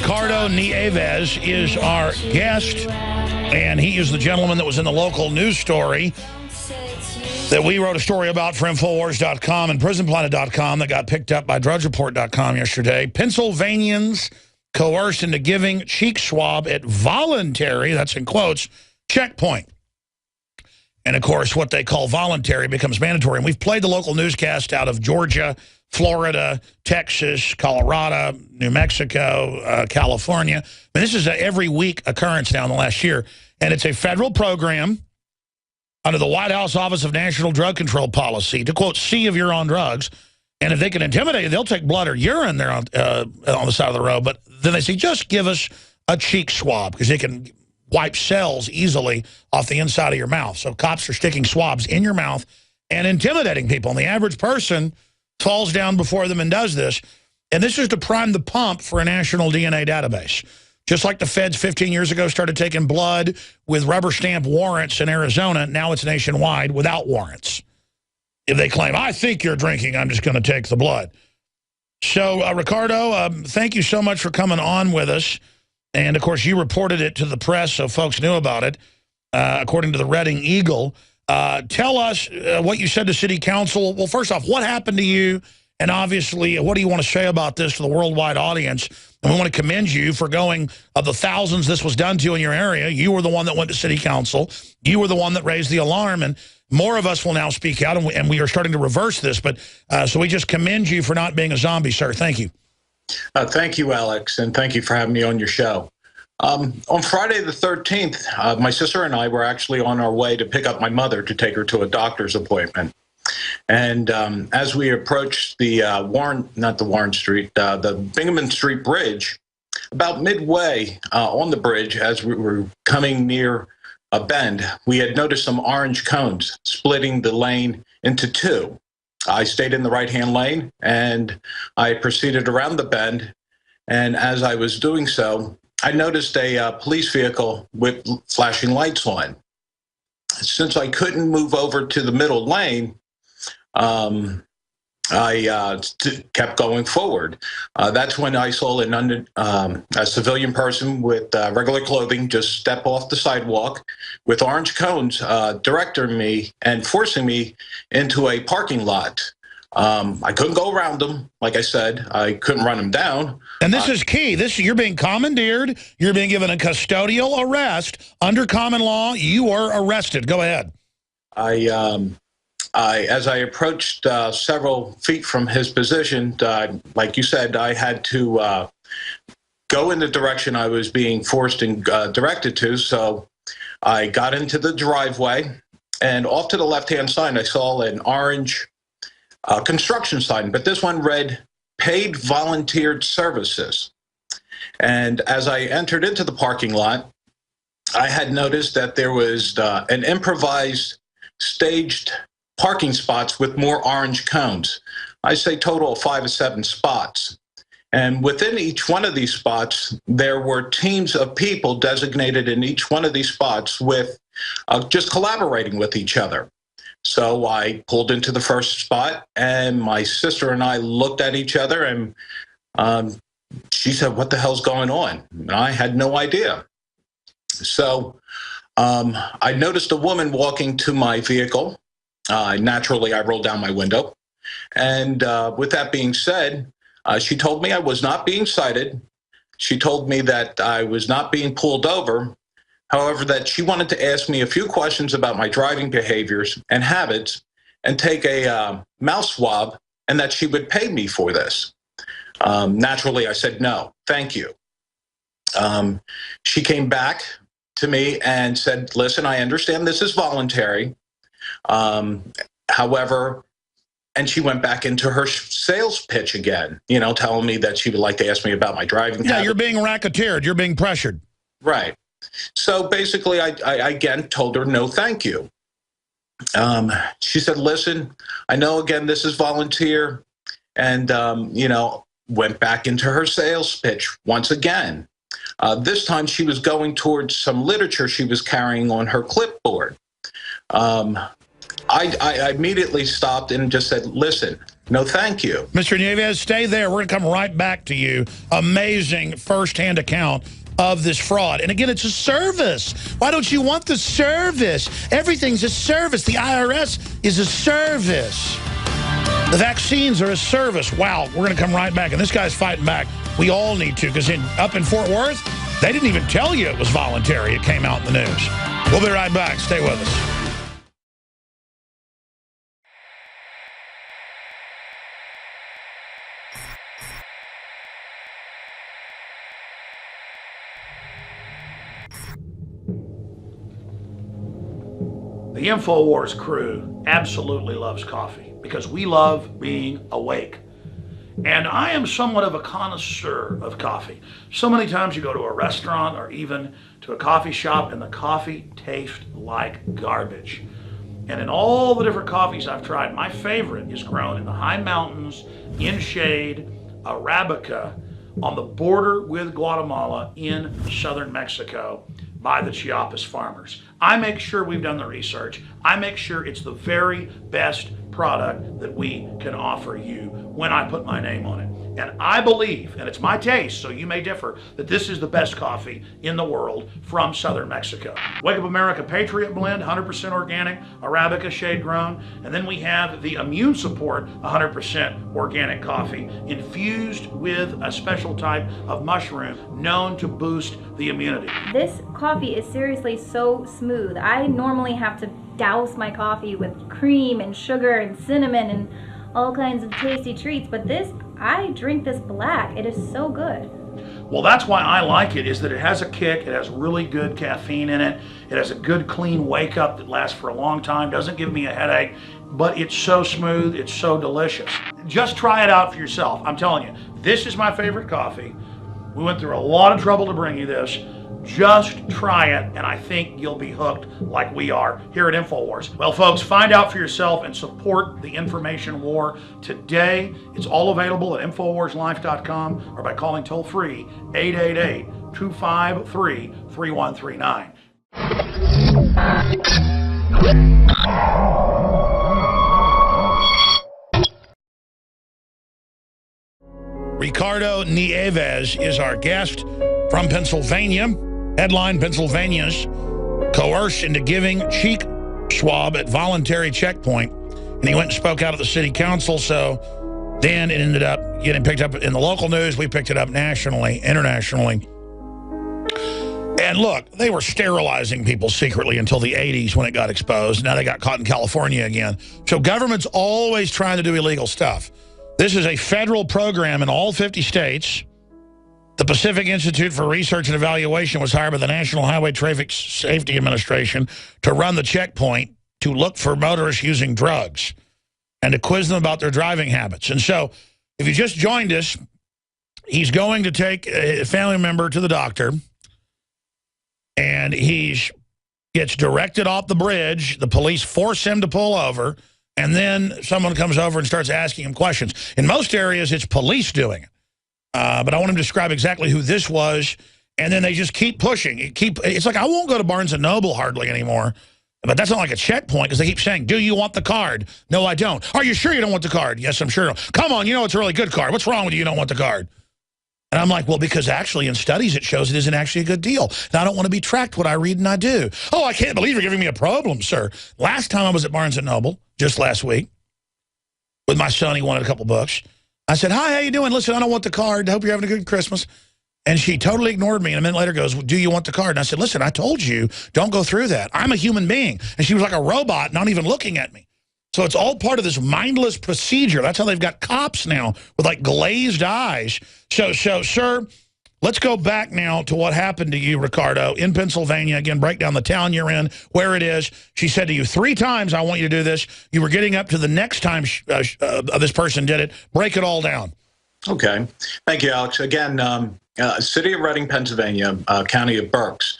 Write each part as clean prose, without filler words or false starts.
Ricardo Nieves is our guest, and he is the gentleman that was in the local news story that we wrote a story about for Infowars.com and PrisonPlanet.com that got picked up by DrudgeReport.com yesterday. Pennsylvanians coerced into giving cheek swab at voluntary, that's in quotes, checkpoint. And, of course, what they call voluntary becomes mandatory. And we've played the local newscast out of Georgia, Florida, Texas, Colorado, New Mexico, California. I mean, this is an every week occurrence now in the last year. And it's a federal program under the White House Office of National Drug Control Policy to, quote, see if you're on drugs. And if they can intimidate you, they'll take blood or urine there on the side of the road. But then they say, just give us a cheek swab because they can wipe cells easily off the inside of your mouth. So cops are sticking swabs in your mouth and intimidating people. And the average person falls down before them and does this. And this is to prime the pump for a national DNA database. Just like the feds 15 years ago started taking blood with rubber stamp warrants in Arizona, now it's nationwide without warrants. If they claim, I think you're drinking, I'm just going to take the blood. So, Ricardo, thank you so much for coming on with us. And, of course, you reported it to the press so folks knew about it, according to the Reading Eagle. Tell us what you said to City Council. Well, first off, what happened to you? And obviously, what do you want to say about this to the worldwide audience? And we want to commend you for going, of the thousands this was done to in your area, you were the one that went to City Council. You were the one that raised the alarm. And more of us will now speak out, and we are starting to reverse this. But so we just commend you for not being a zombie, sir. Thank you. Thank you, Alex, and thank you for having me on your show. On Friday the 13th, my sister and I were actually on our way to pick up my mother to take her to a doctor's appointment. And as we approached the the Binghamton Street Bridge, about midway on the bridge, as we were coming near a bend, we had noticed some orange cones splitting the lane into two. I stayed in the right-hand lane, and I proceeded around the bend. And as I was doing so, I noticed a police vehicle with flashing lights on. Since I couldn't move over to the middle lane, I kept going forward. That's when I saw a civilian person with regular clothing just step off the sidewalk with orange cones directing me and forcing me into a parking lot. I couldn't go around them. Like I said, I couldn't run them down. And this is key. You're being commandeered. You're being given a custodial arrest. Under common law, you are arrested. Go ahead. As I approached several feet from his position, like you said, I had to go in the direction I was being forced and directed to. So I got into the driveway, and off to the left-hand side, I saw an orange construction sign, but this one read, Paid Volunteered Services. And as I entered into the parking lot, I had noticed that there was an improvised staged parking spots with more orange cones. I say total of 5 or 7 spots. And within each one of these spots, there were teams of people designated in each one of these spots with just collaborating with each other. So I pulled into the first spot, and my sister and I looked at each other, and she said, what the hell's going on? And I had no idea. So I noticed a woman walking to my vehicle. Naturally, I rolled down my window. And with that being said, she told me I was not being cited. She told me that I was not being pulled over. However, that she wanted to ask me a few questions about my driving behaviors and habits and take a mouth swab, and that she would pay me for this. Naturally, I said, no, thank you. She came back to me and said, listen, I understand this is voluntary. However, and she went back into her sales pitch again, telling me that she would like to ask me about my driving habits. You're being racketeered. You're being pressured. Right. So basically, I again told her, no, thank you. She said, listen, I know, again, this is volunteer. And, went back into her sales pitch once again. This time she was going towards some literature she was carrying on her clipboard. I immediately stopped and just said, listen, no, thank you. Mr. Nieves, stay there. We're going to come right back to you. Amazing firsthand account of this fraud. And again, it's a service. Why don't you want the service? Everything's a service. The IRS is a service. The vaccines are a service. Wow, we're going to come right back. And this guy's fighting back. We all need to, because up in Fort Worth, they didn't even tell you it was voluntary. It came out in the news. We'll be right back. Stay with us. The InfoWars crew absolutely loves coffee because we love being awake. And I am somewhat of a connoisseur of coffee. So many times you go to a restaurant or even to a coffee shop and the coffee tastes like garbage. And in all the different coffees I've tried, my favorite is grown in the high mountains, in shade, Arabica, on the border with Guatemala in southern Mexico by the Chiapas farmers. I make sure we've done the research. I make sure it's the very best product that we can offer you when I put my name on it. And I believe, and it's my taste, so you may differ, that this is the best coffee in the world from southern Mexico. Wake Up America Patriot Blend, 100% organic, Arabica shade grown. And then we have the Immune Support, 100% organic coffee, infused with a special type of mushroom known to boost the immunity. This coffee is seriously so smooth. I normally have to douse my coffee with cream and sugar and cinnamon and all kinds of tasty treats, but this, I drink this black. It is so good. Well, that's why I like it, is that it has a kick, it has really good caffeine in it, it has a good clean wake up that lasts for a long time, doesn't give me a headache, but it's so smooth, it's so delicious. Just try it out for yourself. I'm telling you, this is my favorite coffee. We went through a lot of trouble to bring you this. Just try it, and I think you'll be hooked like we are here at InfoWars. Well, folks, find out for yourself and support the information war today. It's all available at InfoWarsLife.com or by calling toll-free 888-253-3139. Ricardo Nieves is our guest from Pennsylvania. Headline: Pennsylvanians coerced into giving cheek swab at voluntary checkpoint. And he went and spoke out at the city council, so then it ended up getting picked up in the local news. We picked it up nationally, internationally. And look, they were sterilizing people secretly until the 80s when it got exposed. Now they got caught in California again. So government's always trying to do illegal stuff. This is a federal program in all 50 states. The Pacific Institute for Research and Evaluation was hired by the National Highway Traffic Safety Administration to run the checkpoint to look for motorists using drugs and to quiz them about their driving habits. And so if you just joined us, he's going to take a family member to the doctor, and he gets directed off the bridge. The police force him to pull over, and then someone comes over and starts asking him questions. In most areas, it's police doing it. But I want him to describe exactly who this was, and then they just keep pushing. It's like I won't go to Barnes & Noble hardly anymore, but that's not like a checkpoint because they keep saying, do you want the card? No, I don't. Are you sure you don't want the card? Yes, I'm sure. Come on, you know it's a really good card. What's wrong with you don't want the card? And I'm like, well, because actually in studies it shows it isn't actually a good deal. Now, I don't want to be tracked what I read and I do. Oh, I can't believe you're giving me a problem, sir. Last time I was at Barnes & Noble, just last week, with my son, he wanted a couple books. I said, hi, how you doing? Listen, I don't want the card. I hope you're having a good Christmas. And she totally ignored me. And a minute later goes, well, do you want the card? And I said, listen, I told you, don't go through that. I'm a human being. And she was like a robot, not even looking at me. So it's all part of this mindless procedure. That's how they've got cops now with like glazed eyes. So, sir, let's go back now to what happened to you, Ricardo, in Pennsylvania. Again, break down the town you're in, where it is. She said to you 3 times, I want you to do this. You were getting up to the next time this person did it. Break it all down. Okay. Thank you, Alex. Again, City of Reading, Pennsylvania, County of Berks.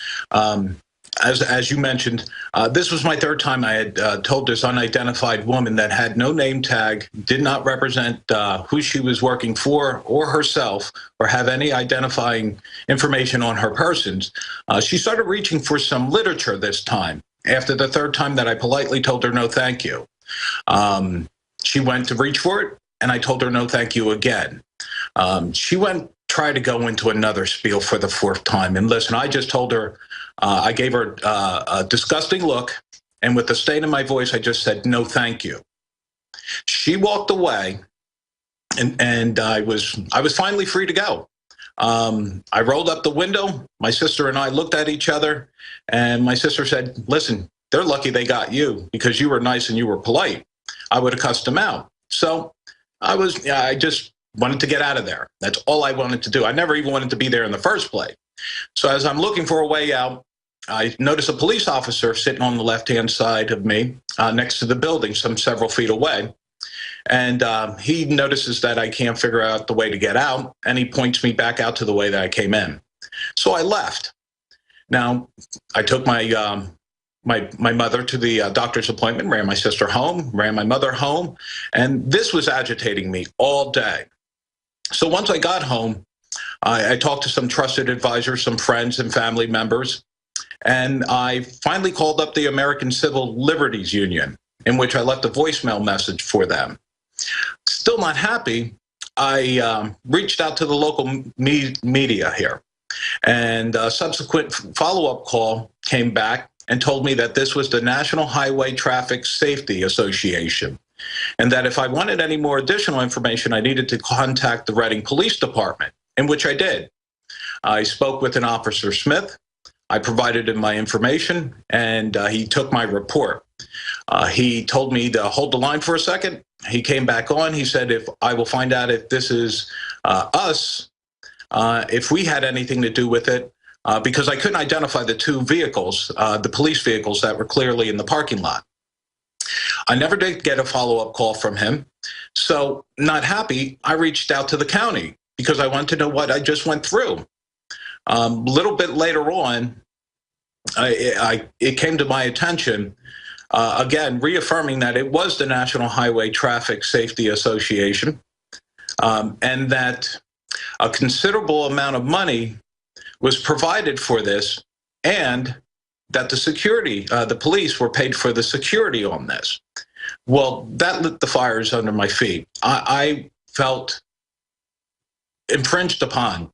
As you mentioned, this was my 3rd time I had told this unidentified woman that had no name tag, did not represent who she was working for or herself, or have any identifying information on her persons. She started reaching for some literature this time. After the third time that I politely told her no thank you, she went to reach for it, and I told her no thank you again. She went try to go into another spiel for the fourth time. And listen, I just told her, I gave her a disgusting look, and with the stain in my voice, I just said no thank you. She walked away, and I was finally free to go. I rolled up the window. My sister and I looked at each other, and my sister said, listen, they're lucky they got you because you were nice and you were polite. I would have cussed them out. So I just wanted to get out of there. That's all I wanted to do. I never even wanted to be there in the first place. So as I'm looking for a way out, I notice a police officer sitting on the left-hand side of me next to the building, several feet away. And he notices that I can't figure out the way to get out, and he points me back out to the way that I came in. So I left. Now, I took my my mother to the doctor's appointment, ran my sister home, ran my mother home, and this was agitating me all day. So once I got home, I talked to some trusted advisors, some friends and family members, and I finally called up the American Civil Liberties Union, in which I left a voicemail message for them. Still not happy, I reached out to the local media here, and a subsequent follow-up call came back and told me that this was the National Highway Traffic Safety Association, and that if I wanted any more additional information, I needed to contact the Reading Police Department, in which I did. I spoke with an Officer Smith. I provided him my information, and he took my report. He told me to hold the line for a second. He came back on. He said, if I will find out if this is us, if we had anything to do with it, because I couldn't identify the two vehicles, the police vehicles that were clearly in the parking lot. I never did get a follow-up call from him. So not happy, I reached out to the county because I wanted to know what I just went through. A little bit later on, it came to my attention, again, reaffirming that it was the National Highway Traffic Safety Association, and that a considerable amount of money was provided for this, and that the security, the police were paid for the security on this. Well, that lit the fires under my feet. I felt infringed upon.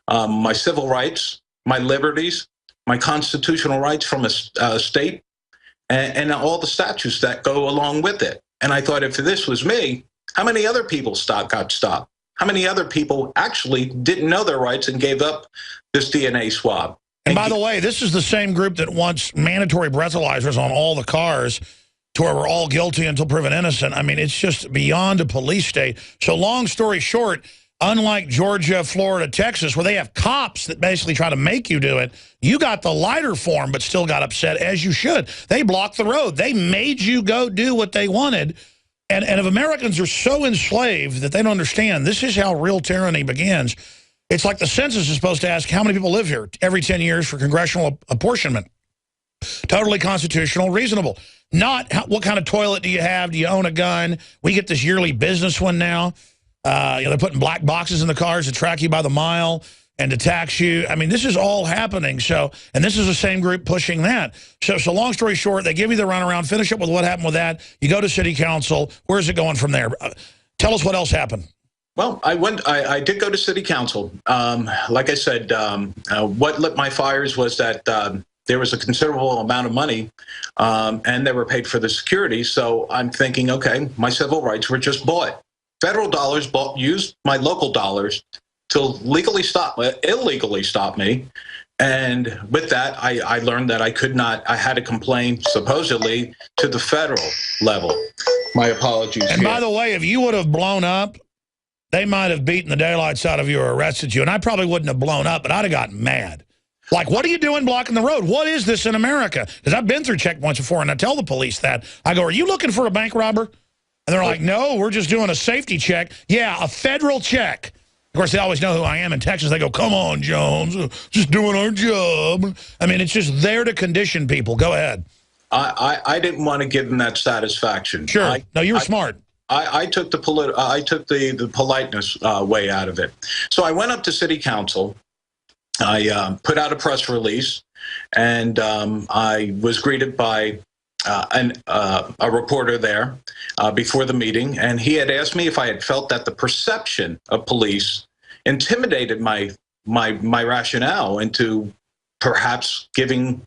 My civil rights, my liberties, my constitutional rights from a state, and all the statutes that go along with it. And I thought, if this was me, how many other people got stopped? How many other people actually didn't know their rights and gave up this DNA swab? And by the way, this is the same group that wants mandatory breathalyzers on all the cars to where we're all guilty until proven innocent. I mean, it's just beyond a police state. So long story short, unlike Georgia, Florida, Texas, where they have cops that basically try to make you do it, you got the lighter form but still got upset, as you should. They blocked the road. They made you go do what they wanted. And if Americans are so enslaved that they don't understand, this is how real tyranny begins. It's like the census is supposed to ask how many people live here every 10 years for congressional apportionment. Totally constitutional, reasonable. Not what kind of toilet do you have? Do you own a gun? We get this yearly business one now. They're putting black boxes in the cars to track you by the mile and to tax you. I mean, this is all happening. So, and this is the same group pushing that. So long story short, they give you the runaround. Finish up with what happened with that. You go to city council. Where's it going from there? Tell us what else happened. Well, I did go to city council. Like I said, what lit my fires was that there was a considerable amount of money, and they were paid for the security. So I'm thinking, okay, my civil rights were just bought. Federal dollars used my local dollars to illegally stop me. And with that, I learned that I had to complain supposedly to the federal level. My apologies. And by the way, if you would have blown up, they might have beaten the daylights out of you or arrested you. And I probably wouldn't have blown up, but I'd have gotten mad. Like, what are you doing blocking the road? What is this in America? Because I've been through checkpoints before, and I tell the police that. I go, are you looking for a bank robber? And they're like, no, we're just doing a safety check. Yeah, a federal check. Of course, they always know who I am in Texas. They go, come on, Jones, just doing our job. I mean, it's just there to condition people. Go ahead. I didn't want to give them that satisfaction. Sure. No, you were smart. I took the politeness way out of it. So I went up to city council. I put out a press release, and I was greeted by a reporter there before the meeting, and he had asked me if I had felt that the perception of police intimidated my rationale into perhaps giving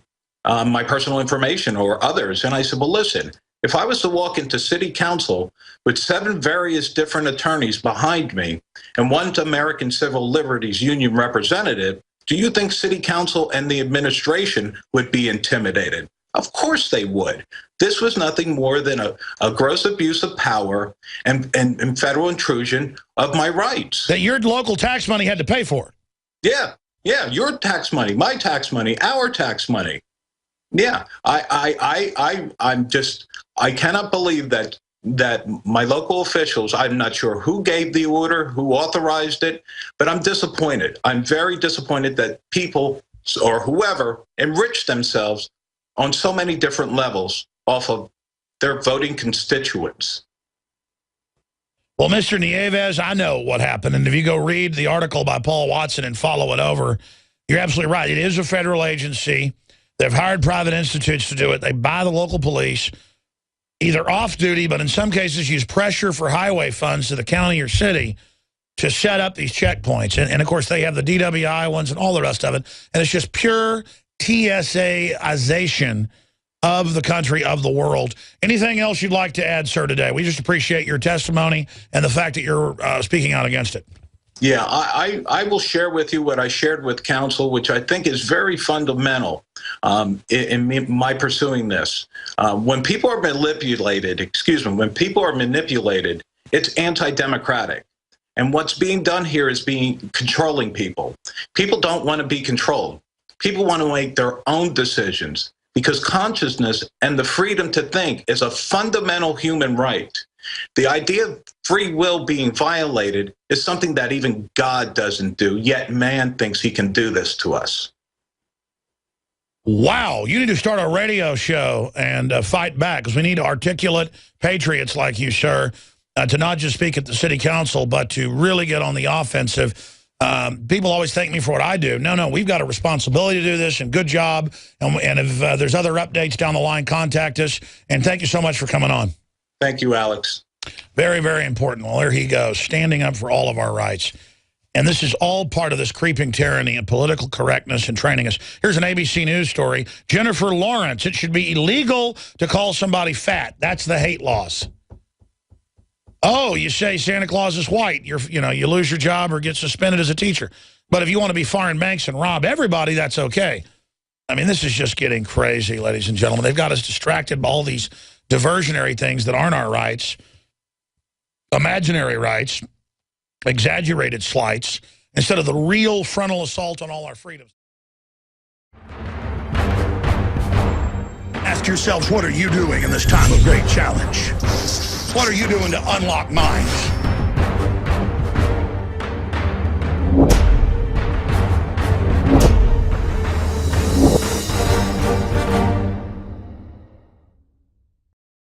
my personal information or others. And I said, well, listen, if I was to walk into city council with 7 various different attorneys behind me and one American Civil Liberties Union representative, do you think city council and the administration would be intimidated? Of course they would. This was nothing more than a gross abuse of power and federal intrusion of my rights. That your local tax money had to pay for. Yeah, your tax money, my tax money, our tax money. Yeah, I cannot believe that my local officials, I'm not sure who gave the order, who authorized it, but I'm disappointed. I'm very disappointed that people or whoever enriched themselves on so many different levels off of their voting constituents. Well, Mr. Nieves, I know what happened. And if you go read the article by Paul Watson and follow it over, you're absolutely right. It is a federal agency. They've hired private institutes to do it. They buy the local police, either off duty, but in some cases use pressure for highway funds to the county or city to set up these checkpoints. And of course, they have the DWI ones and all the rest of it. And it's just pure TSA-ization of the country, of the world. Anything else you'd like to add, sir, today? We just appreciate your testimony and the fact that you're speaking out against it. Yeah, I will share with you what I shared with counsel, which I think is very fundamental in my pursuing this. When people are manipulated, it's anti-democratic. And what's being done here is controlling people. People don't want to be controlled. People want to make their own decisions because consciousness and the freedom to think is a fundamental human right. The idea of free will being violated is something that even God doesn't do, yet man thinks he can do this to us. Wow, you need to start a radio show and fight back, because we need articulate patriots like you, sir, to not just speak at the city council, but to really get on the offensive. People always thank me for what I do. No, we've got a responsibility to do this, and good job. And if there's other updates down the line, contact us. And thank you so much for coming on. Thank you, Alex. Very, very important. Well, there he goes, standing up for all of our rights. And this is all part of this creeping tyranny and political correctness and training us. Here's an ABC News story. Jennifer Lawrence, it should be illegal to call somebody fat. That's the hate laws. Oh, you say Santa Claus is white. You lose your job or get suspended as a teacher. But if you want to be foreign banks and rob everybody, that's okay. I mean, this is just getting crazy, ladies and gentlemen. They've got us distracted by all these diversionary things that aren't our rights, imaginary rights, exaggerated slights, instead of the real frontal assault on all our freedoms. Ask yourselves, what are you doing in this time of great challenge? What are you doing to unlock minds?